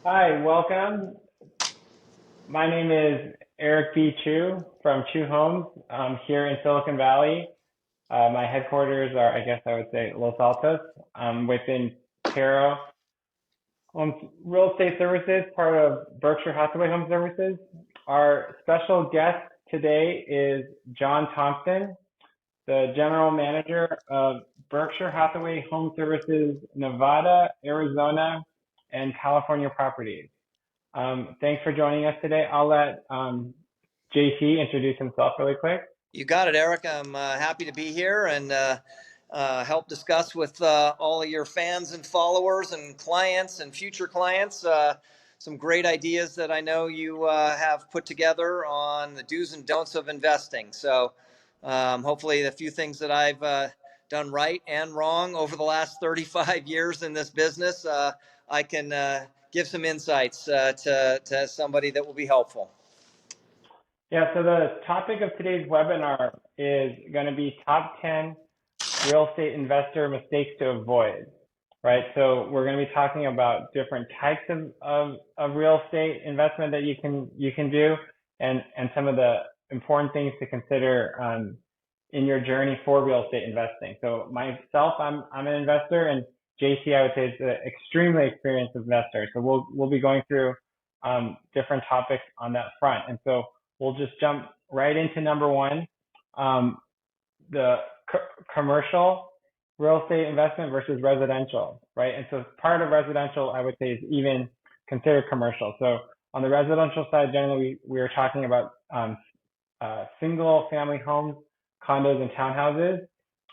Hi, welcome. My name is Eric B. Chu from Chu Homes here in Silicon Valley. My headquarters are, I guess I would say, Los Altos, within Intero Real Estate Services, part of Berkshire Hathaway Home Services. Our special guest today is John Thompson, the General Manager of Berkshire Hathaway Home Services, Nevada, Arizona, and California properties. Thanks for joining us today. I'll let JT introduce himself really quick. You got it, Eric. I'm happy to be here and help discuss with all of your fans and followers and clients and future clients some great ideas that I know you have put together on the do's and don'ts of investing. So hopefully the few things that I've done right and wrong over the last 35 years in this business, I can give some insights to somebody that will be helpful. Yeah, so the topic of today's webinar is going to be top 10 real estate investor mistakes to avoid, right? So we're going to be talking about different types of real estate investment that you can do and some of the important things to consider in your journey for real estate investing. So myself, I'm an investor, and JC, I would say, is an extremely experienced investor. So we'll be going through different topics on that front. And so we'll just jump right into number one, the commercial real estate investment versus residential, right? And so part of residential, I would say, is even considered commercial. So on the residential side, generally, we are talking about single family homes, condos, and townhouses,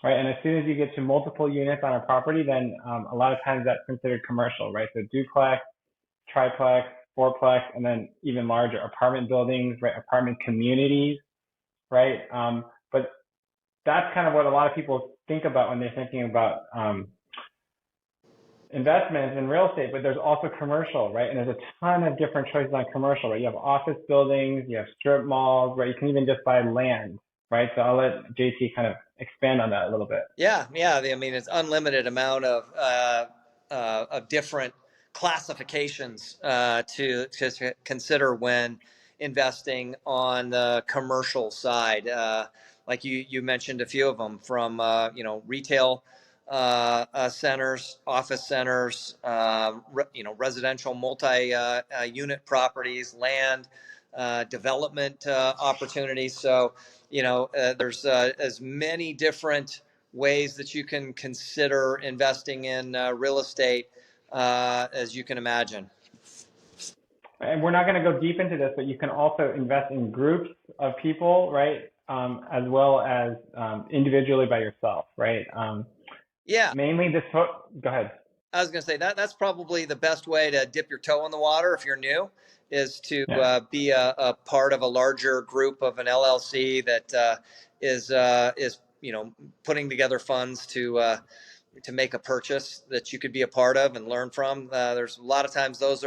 right? And as soon as you get to multiple units on a property, then a lot of times that's considered commercial, right? So duplex, triplex, fourplex, and then even larger apartment buildings, right? Apartment communities, right? But that's kind of what a lot of people think about when they're thinking about investments in real estate. But there's also commercial, right? And there's a ton of different choices on commercial, right? You have office buildings, you have strip malls, right? You can even just buy land, right? So I'll let JT kind of expand on that a little bit. Yeah. I mean, it's unlimited amount of different classifications to consider when investing on the commercial side. Like you mentioned a few of them from retail centers, office centers, residential multi-unit properties, land development opportunities. So there's as many different ways that you can consider investing in real estate as you can imagine. And we're not going to go deep into this, but you can also invest in groups of people, right? As well as individually by yourself, right? Yeah, Mainly this, go ahead. I was going to say that's probably the best way to dip your toe in the water if you're new, is to Yeah. be a part of a larger group of an LLC that is putting together funds to make a purchase that you could be a part of and learn from. There's a lot of times those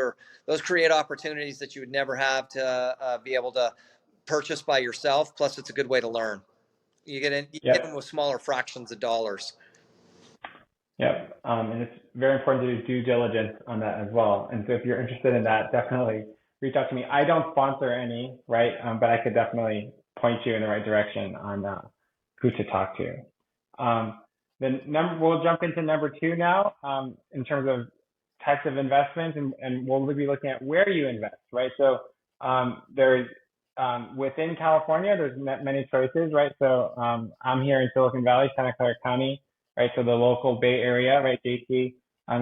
create opportunities that you would never have to be able to purchase by yourself. Plus, it's a good way to learn. You get in Yep. with smaller fractions of dollars. Yep. And it's very important to do due diligence on that as well. And so if you're interested in that, definitely reach out to me. I don't sponsor any, right? But I could definitely point you in the right direction on who to talk to. We'll jump into number two now, in terms of types of investments, and we'll be looking at where you invest, right? So there's within California, there's many choices, right? So I'm here in Silicon Valley, Santa Clara County, right? So the local Bay Area, right? JT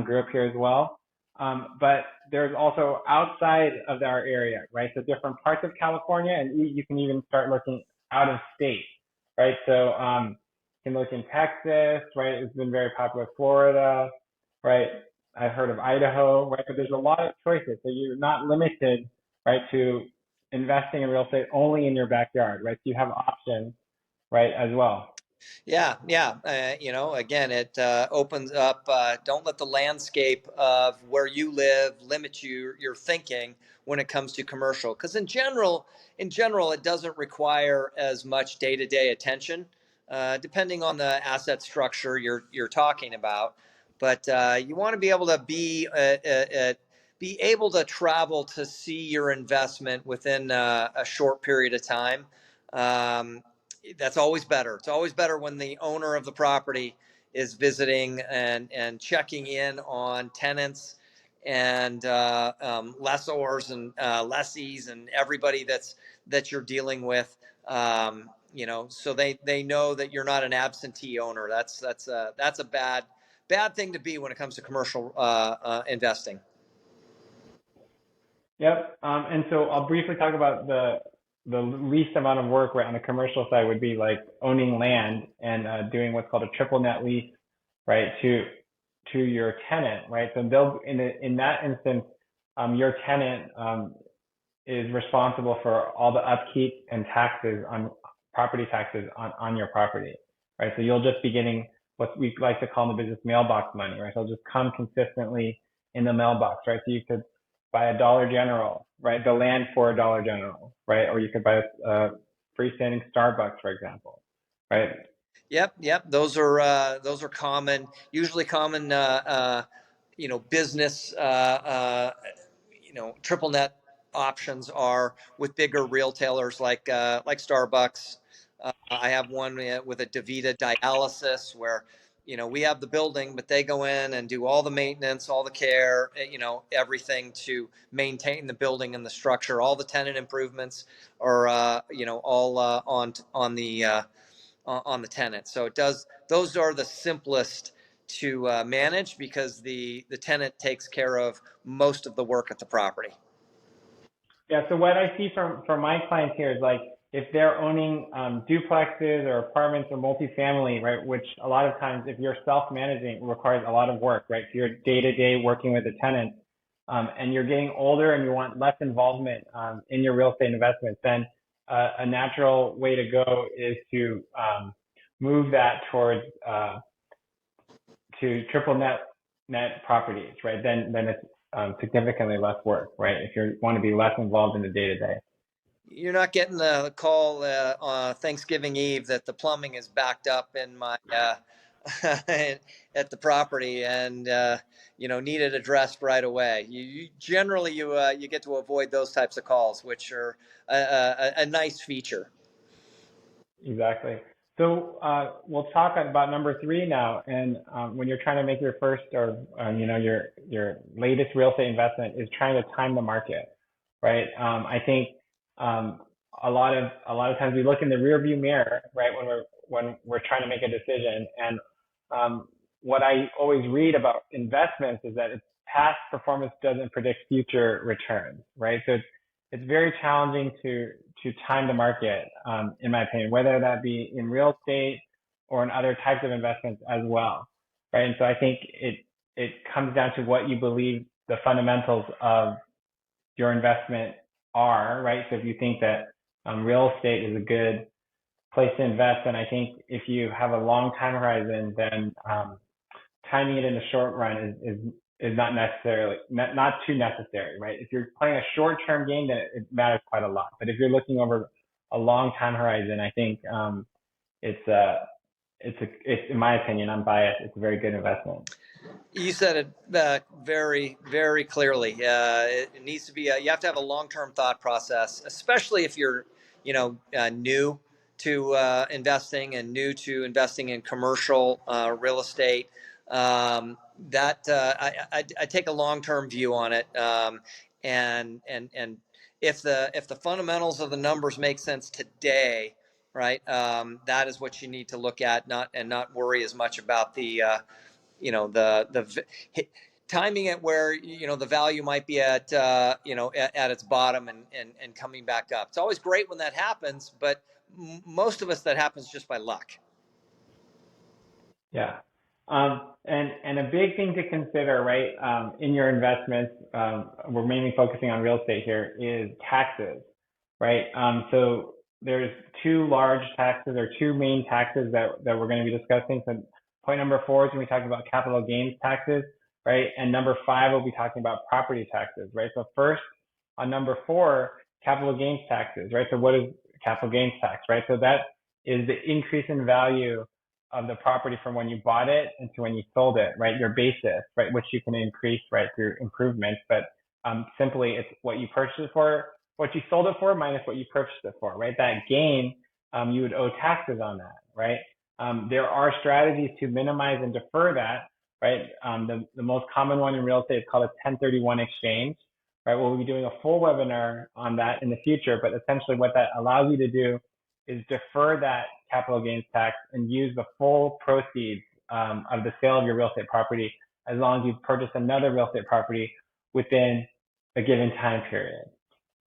grew up here as well. But there's also outside of our area, right? So different parts of California, and you can even start looking out of state, right? So you can look in Texas, right? It's been very popular. Florida, right? I've heard of Idaho, right? But there's a lot of choices. So you're not limited, right, to investing in real estate only in your backyard, right? So you have options, right, as well. Yeah. Again, it opens up. Don't let the landscape of where you live limit your thinking when it comes to commercial. Because in general, it doesn't require as much day-to-day attention, depending on the asset structure you're talking about. But you want to be able to be be able to travel to see your investment within a short period of time. Um, that's always better. It's always better when the owner of the property is visiting and checking in on tenants and lessors and lessees and everybody that you're dealing with. So they know that you're not an absentee owner. That's a bad thing to be when it comes to commercial investing. Yep. And so I'll briefly talk about the least amount of work right on the commercial side would be like owning land and doing what's called a triple net lease, right, to your tenant, right? So they'll in that instance, your tenant is responsible for all the upkeep and taxes on property taxes on your property, right? So you'll just be getting what we like to call in the business mailbox money, right? So it'll just come consistently in the mailbox, right? So you could buy a Dollar General, right? The land for a Dollar General, right? Or you could buy a freestanding Starbucks, for example, right? Yep. Those are common, usually common, business, triple net options are with bigger retailers like Starbucks. I have one with a DaVita dialysis where, we have the building, but they go in and do all the maintenance, all the care, everything to maintain the building and the structure. All the tenant improvements are, all on the tenant. So it does. Those are the simplest to manage because the tenant takes care of most of the work at the property. Yeah, so what I see from my clients here is like if they're owning duplexes or apartments or multifamily, right, which a lot of times if you're self-managing requires a lot of work, right? So you're day-to-day working with the tenant and you're getting older and you want less involvement in your real estate investments, then a natural way to go is to move that towards to triple net properties, right? Then it's significantly less work, right? If you want to be less involved in the day to day. You're not getting the call on Thanksgiving Eve that the plumbing is backed up in my at the property and need it addressed right away. You generally you get to avoid those types of calls, which are a nice feature. Exactly. So we'll talk about number three now. And when you're trying to make your first or your latest real estate investment is trying to time the market, right? I think a lot of times we look in the rearview mirror, right, when we're trying to make a decision. And what I always read about investments is that past performance doesn't predict future returns, right? So it's very challenging to time the market, in my opinion, whether that be in real estate or in other types of investments as well, right? And so I think it comes down to what you believe the fundamentals of your investment are, right? So if you think that real estate is a good place to invest, then I think if you have a long time horizon, then timing it in the short run is not necessarily not too necessary, right? If you're playing a short-term game, then it matters quite a lot. But if you're looking over a long time horizon, I think it's in my opinion, I'm biased. It's a very good investment. You said it very, very clearly. It needs to be. You have to have a long-term thought process, especially if you're, new to investing and new to investing in commercial real estate. I take a long-term view on it, and if the fundamentals of the numbers make sense today, right, that is what you need to look at, not worry as much about the the timing it where the value might be at at its bottom and coming back up. It's always great when that happens, but most of us that happens just by luck. Yeah. And a big thing to consider, right, in your investments, we're mainly focusing on real estate here, is taxes, right? So there's two large taxes or two main taxes that we're going to be discussing. So point number 4 is when we talk about capital gains taxes, right? And number 5, we'll be talking about property taxes, right? So first, on number 4, capital gains taxes, right? So what is capital gains tax, right? So that is the increase in value of the property from when you bought it and to when you sold it, right? Your basis, right? Which you can increase, right, through improvements. But simply it's what you purchased it for, what you sold it for minus what you purchased it for, right? That gain, you would owe taxes on that, right? There are strategies to minimize and defer that, right? The most common one in real estate is called a 1031 exchange, right? We'll be doing a full webinar on that in the future, but essentially what that allows you to do is defer that capital gains tax and use the full proceeds of the sale of your real estate property as long as you purchase another real estate property within a given time period,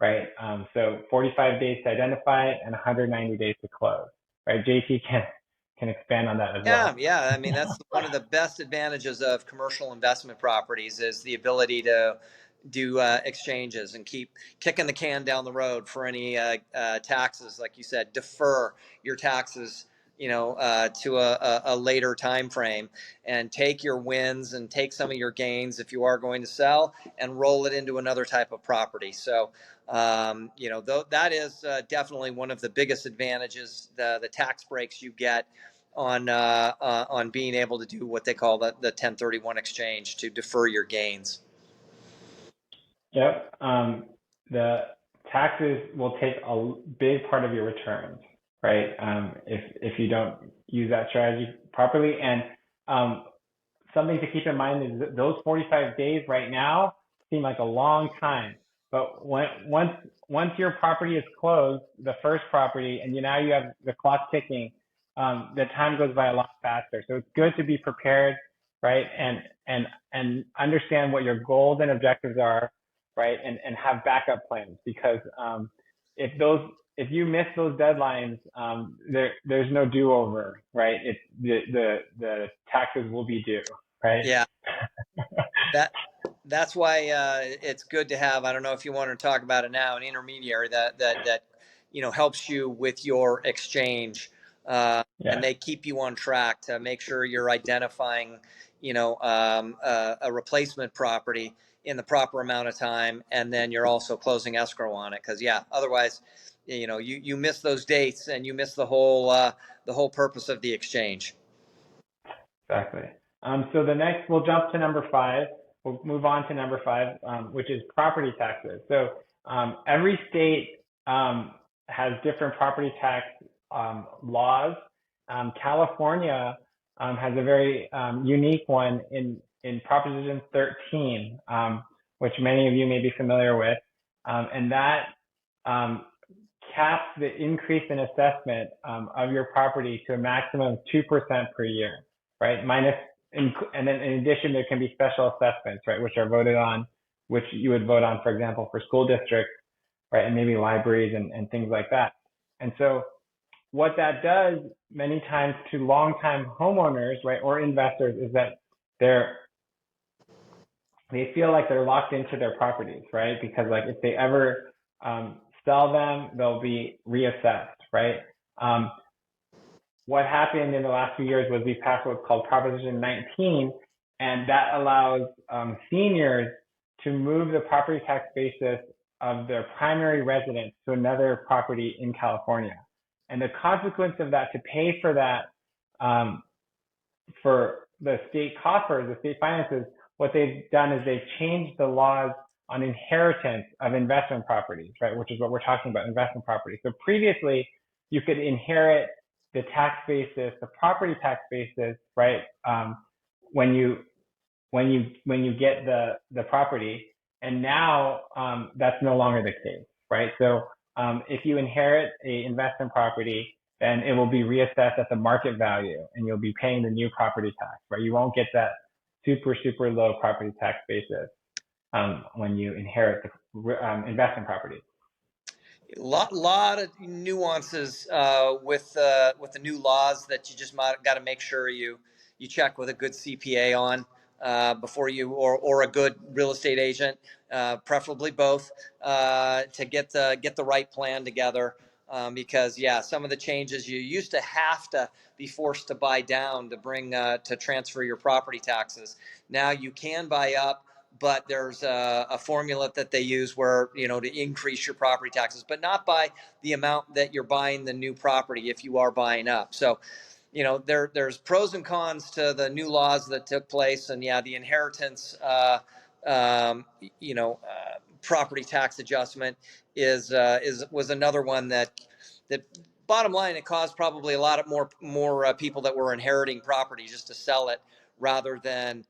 right? So 45 days to identify it and 190 days to close, right? JT can expand on that as well. Yeah. I mean, that's one of the best advantages of commercial investment properties is the ability to do exchanges and keep kicking the can down the road for any taxes, like you said, defer your taxes, to a later time frame, and take your wins and take some of your gains if you are going to sell and roll it into another type of property. So, that is definitely one of the biggest advantages, the tax breaks you get on being able to do what they call the 1031 exchange to defer your gains. Yep. The taxes will take a big part of your returns, right? If you don't use that strategy properly. And something to keep in mind is that those 45 days right now seem like a long time. But once your property is closed, the first property, and now you have the clock ticking, the time goes by a lot faster. So it's good to be prepared, right? And understand what your goals and objectives are, right? And have backup plans, because if you miss those deadlines, there's no do-over, right? It's the taxes will be due, right? Yeah. That's why it's good to have, I don't know if you want to talk about it now, an intermediary that helps you with your exchange, and they keep you on track to make sure you're identifying a replacement property in the proper amount of time, and then you're also closing escrow on it, because otherwise you miss those dates and you miss the whole purpose of the exchange. Exactly. So the next, we'll jump to number 5. We'll move on to number 5, which is property taxes. So every state has different property tax laws. California has a very unique one in Proposition 13, which many of you may be familiar with, and that caps the increase in assessment of your property to a maximum of 2% per year, right? And then in addition, there can be special assessments, right, which are voted on, which you would vote on, for example, for school districts, right, and maybe libraries and things like that. And so what that does many times to longtime homeowners, right, or investors, is that they feel like they're locked into their properties, right? Because like if they ever sell them, they'll be reassessed, right? What happened in the last few years was we passed what's called Proposition 19, and that allows seniors to move the property tax basis of their primary residence to another property in California. And the consequence of that, to pay for that, for the state coffers, the state finances, what they've done is they've changed the laws on inheritance of investment properties, right? Which is what we're talking about, investment properties. So previously, you could inherit the tax basis, the property tax basis, right? When you get the property, and now that's no longer the case, right? So if you inherit a investment property, then it will be reassessed at the market value, and you'll be paying the new property tax, right? You won't get that super low property tax basis when you inherit the investment property. Lot of nuances with the new laws that you just got to make sure you check with a good CPA on before you, or a good real estate agent, preferably both, to get the right plan together. Because some of the changes, you used to have to be forced to buy down to bring to transfer your property taxes. Now you can buy up, but there's a formula that they use where, to increase your property taxes, but not by the amount that you're buying the new property if you are buying up. So, there's pros and cons to the new laws that took place, and the inheritance, property tax adjustment was another one that bottom line, it caused probably a lot of more people that were inheriting property just to sell it rather than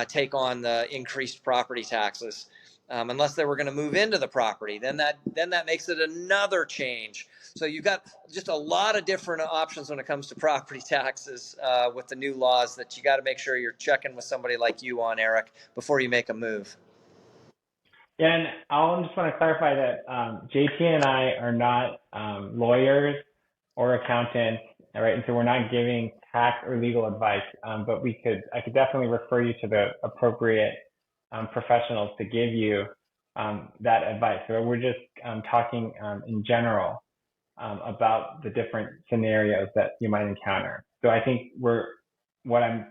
take on the increased property taxes. Unless they were going to move into the property, then that makes it another change. So you've got just a lot of different options when it comes to property taxes with the new laws that you got to make sure you're checking with somebody like you on, Eric, before you make a move. Yeah, and I just want to clarify that JT and I are not lawyers or accountants, right? And so we're not giving tax or legal advice, but I could definitely refer you to the appropriate professionals to give you that advice. So we're just talking in general about the different scenarios that you might encounter. So I think what I'm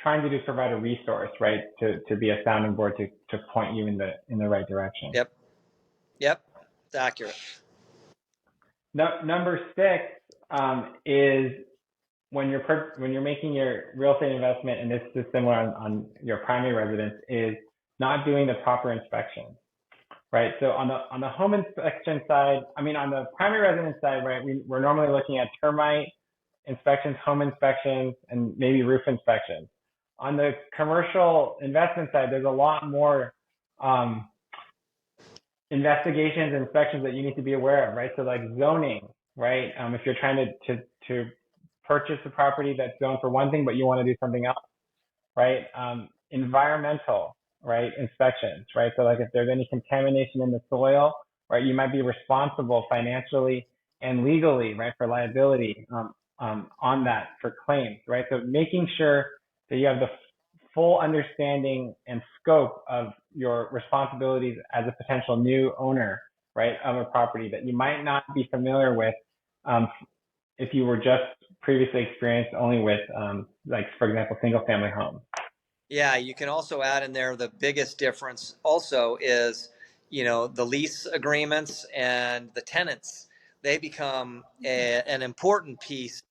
trying to do is provide a resource, right, to be a sounding board to point you in the right direction. Yep, it's accurate. Number 6 is when you're making your real estate investment, and this is similar on your primary residence, is not doing the proper inspection, right? So on the home inspection side, on the primary residence side, right, we're normally looking at termite inspections, home inspections, and maybe roof inspections. On the commercial investment side, there's a lot more investigations and inspections that you need to be aware of, right? So like zoning, right? If you're trying to purchase a property that's zoned for one thing, but you want to do something else, right? Environmental, right? Inspections, right? So like if there's any contamination in the soil, right? You might be responsible financially and legally, right? For liability on that for claims, right? So making sure that you have the full understanding and scope of your responsibilities as a potential new owner, right, of a property that you might not be familiar with if you were just previously experienced only with, like, for example, single family homes. Yeah, you can also add in there the biggest difference also is, the lease agreements and the tenants. They become an important piece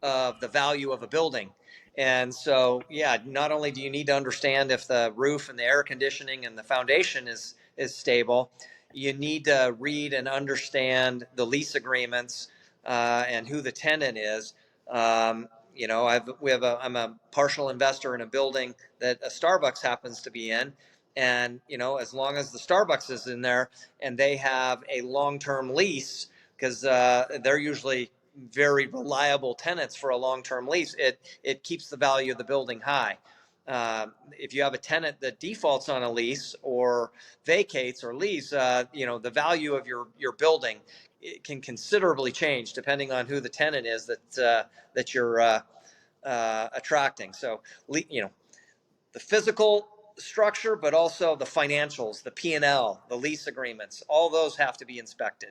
of the value of a building. And so, yeah, not only do you need to understand if the roof and the air conditioning and the foundation is stable, you need to read and understand the lease agreements and who the tenant is. I'm a partial investor in a building that a Starbucks happens to be in. And, as long as the Starbucks is in there and they have a long-term lease, because they're usually very reliable tenants for a long-term lease, it keeps the value of the building high. If you have a tenant that defaults on a lease or vacates or leaves, the value of your building, it can considerably change depending on who the tenant is that you're attracting. So, the physical structure, but also the financials, the P&L, the lease agreements, all those have to be inspected.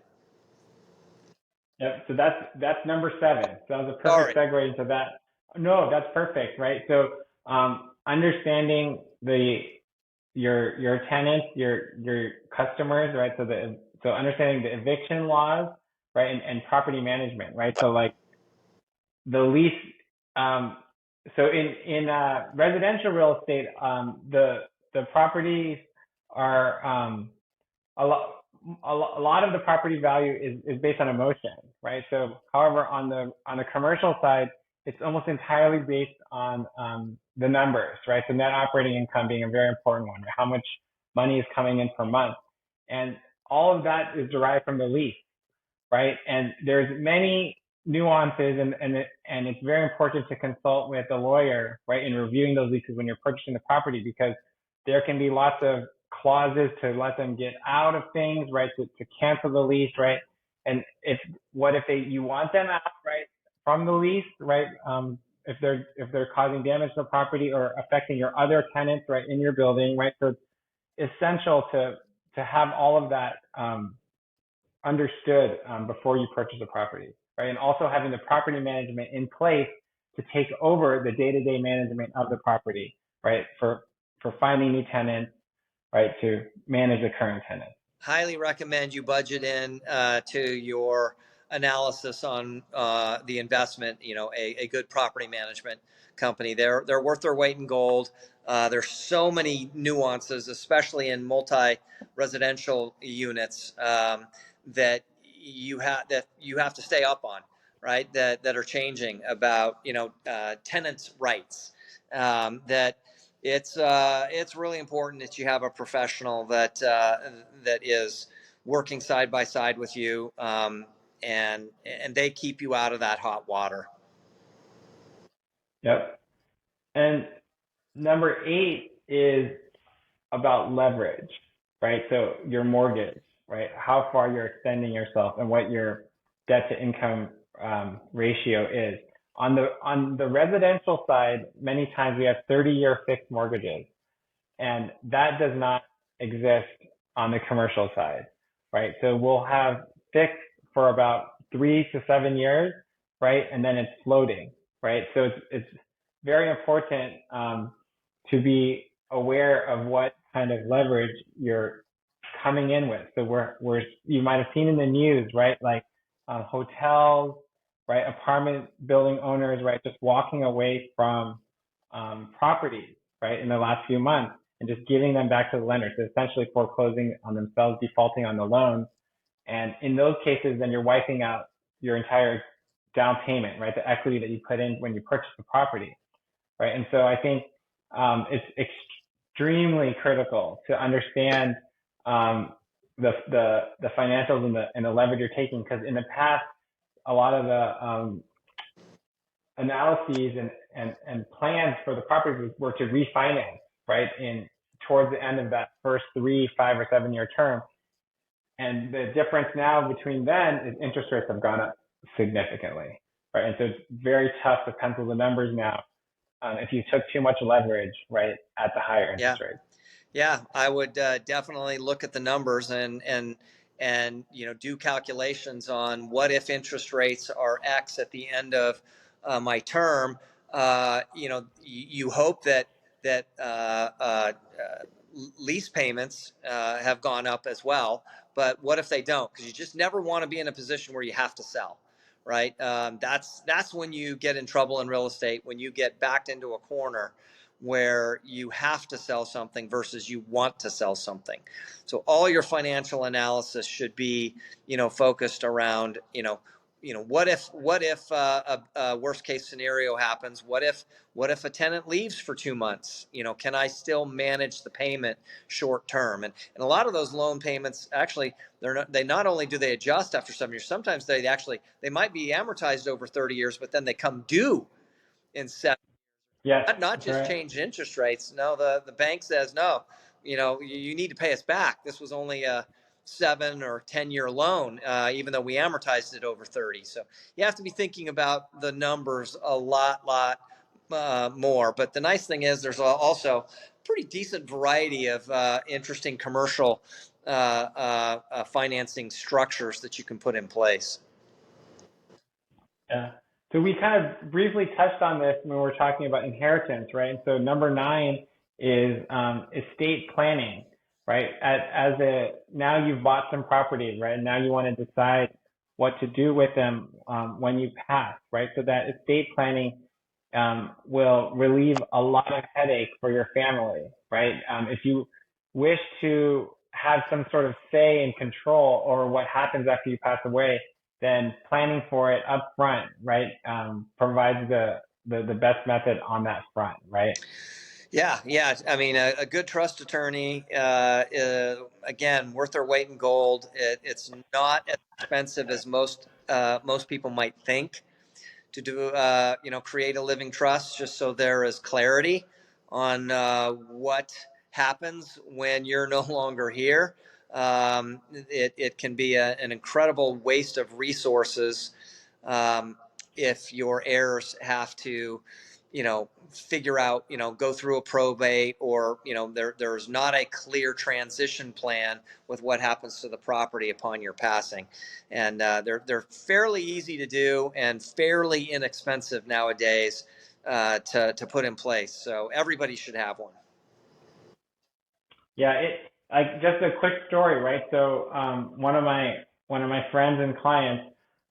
Yep. So that's number 7. So that was a perfect segue into that. No, that's perfect, right? So understanding your tenants, your customers, right? So understanding the eviction laws, right, and property management, right? So like the lease. So in residential real estate, the properties are a lot of the property value is based on emotion, right? So, however, on the commercial side, it's almost entirely based on the numbers, right? So net operating income being a very important one, right? How much money is coming in per month, and all of that is derived from the lease, right? And there's many nuances, and it's very important to consult with a lawyer, right, in reviewing those leases when you're purchasing the property, because there can be lots of clauses to let them get out of things, right, to cancel the lease, right? And you want them out, right, from the lease, right? If they're causing damage to the property or affecting your other tenants, right, in your building, right? So it's essential to have all of that understood before you purchase a property, right? And also having the property management in place to take over the day-to-day management of the property, right? For finding new tenants, right, to manage the current tenants. Highly recommend you budget in to your analysis on the investment, a good property management company. They're worth their weight in gold. There's so many nuances, especially in multi-residential units, that you have to stay up on, right? That are changing about tenants' rights. That it's really important that you have a professional that is working side by side with you, and they keep you out of that hot water. Yep. And number 8 is about leverage, right? So your mortgage, right? How far you're extending yourself and what your debt to income ratio is. On the residential side, many times we have 30-year fixed mortgages, and that does not exist on the commercial side, right? So we'll have fixed for about 3 to 7 years, right? And then it's floating, right? So it's very important to be aware of what kind of leverage you're coming in with. So you might have seen in the news, right? Like hotels, right? Apartment building owners, right? Just walking away from properties, right? In the last few months and just giving them back to the lender. So essentially foreclosing on themselves, defaulting on the loan. And in those cases, then you're wiping out your entire down payment, right? The equity that you put in when you purchase the property, right? And so I think it's extremely critical to understand the financials and the leverage you're taking, because in the past, a lot of the analyses and plans for the properties were to refinance, right, towards the end of that first 3, 5, or 7 year term. And the difference now between then is interest rates have gone up significantly, right? And so it's very tough to pencil the numbers now if you took too much leverage, right, at the higher interest rate. Yeah, I would definitely look at the numbers and do calculations on what if interest rates are X at the end of my term. You hope that lease payments have gone up as well, but what if they don't? Because you just never want to be in a position where you have to sell, right? That's when you get in trouble in real estate, when you get backed into a corner where you have to sell something versus you want to sell something. So all your financial analysis should be, focused around, what if a worst case scenario happens? What if a tenant leaves for 2 months? Can I still manage the payment short term? And a lot of those loan payments, actually, they not only do they adjust after 7 years, sometimes they might be amortized over 30 years, but then they come due in 7. Yes, Not just right. change interest rates. No, the bank says no. You need to pay us back. This was only a 7 or 10-year loan, even though we amortized it over 30. So you have to be thinking about the numbers a lot more. But the nice thing is there's also a pretty decent variety of interesting commercial financing structures that you can put in place. Yeah. So we kind of briefly touched on this when we were talking about inheritance, right? And so number 9 is estate planning, right? Now you've bought some properties, right? And now you want to decide what to do with them when you pass, right? So that estate planning will relieve a lot of headache for your family, right? If you wish to have some sort of say and control over what happens after you pass away, then planning for it up front, right, provides the best method on that front, right? Yeah. I mean, a good trust attorney, again, worth their weight in gold. It's not as expensive as most people might think to do, create a living trust, just so there is clarity on what happens when you're no longer here. It can be an incredible waste of resources if your heirs have to, figure out, go through a probate, or there's not a clear transition plan with what happens to the property upon your passing. And they're fairly easy to do and fairly inexpensive nowadays to put in place. So everybody should have one. Yeah, like just a quick story, right? So one of my friends and clients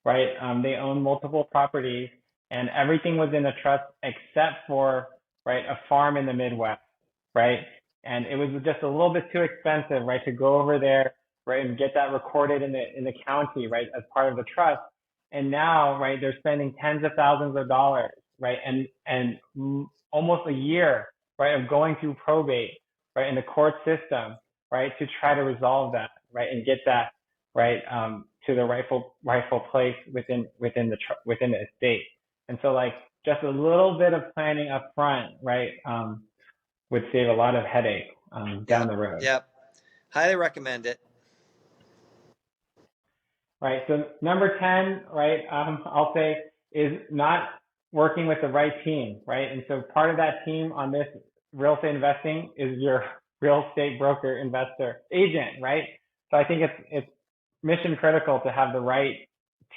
right? They own multiple properties, and everything was in a trust except for, right, a farm in the Midwest, right? And it was just a little bit too expensive, right, to go over there, right, and get that recorded in the county, right, as part of the trust. And now, right, they're spending tens of thousands of dollars, right, and almost a year, right, of going through probate, right, in the court system, right, to try to resolve that, right, and get that, right, to the rightful place within the estate. And so, like, just a little bit of planning up front, right, would save a lot of headache down Yep. the road. Yep. Highly recommend it. Right. So number 10, right, I'll say is not working with the right team, right? And so part of that team on this real estate investing is your real estate broker, investor, agent, right? So I think it's mission critical to have the right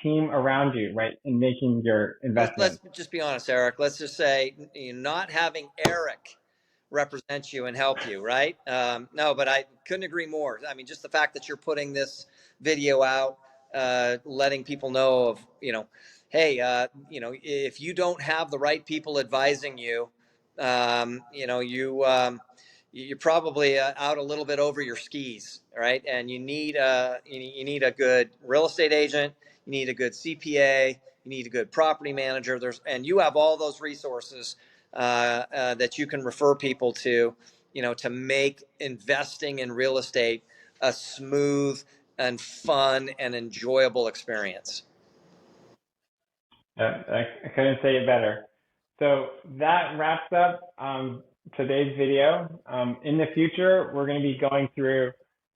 team around you, right, in making your Let's investments. just be honest, Eric. Let's just say not having Eric represent you and help you, right? No, but I couldn't agree more. I mean, just the fact that you're putting this video out, letting people know of, hey, if you don't have the right people advising you, you're probably out a little bit over your skis, right? And you need a good real estate agent, you need a good CPA, you need a good property manager. And you have all those resources that you can refer people to, to make investing in real estate a smooth and fun and enjoyable experience. I couldn't say it better. So that wraps up today's video. In the future, we're going to be going through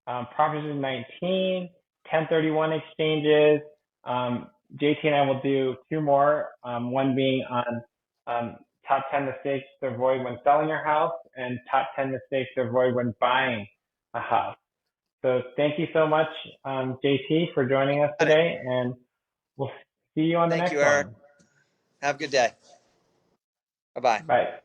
Proposition 19, 1031 exchanges. JT and I will do two more, one being on top 10 mistakes to avoid when selling your house and top 10 mistakes to avoid when buying a house. So thank you so much, JT, for joining us today, and we'll see you on the Thank next you, Eric. one. Have a good day. Bye-bye. Bye.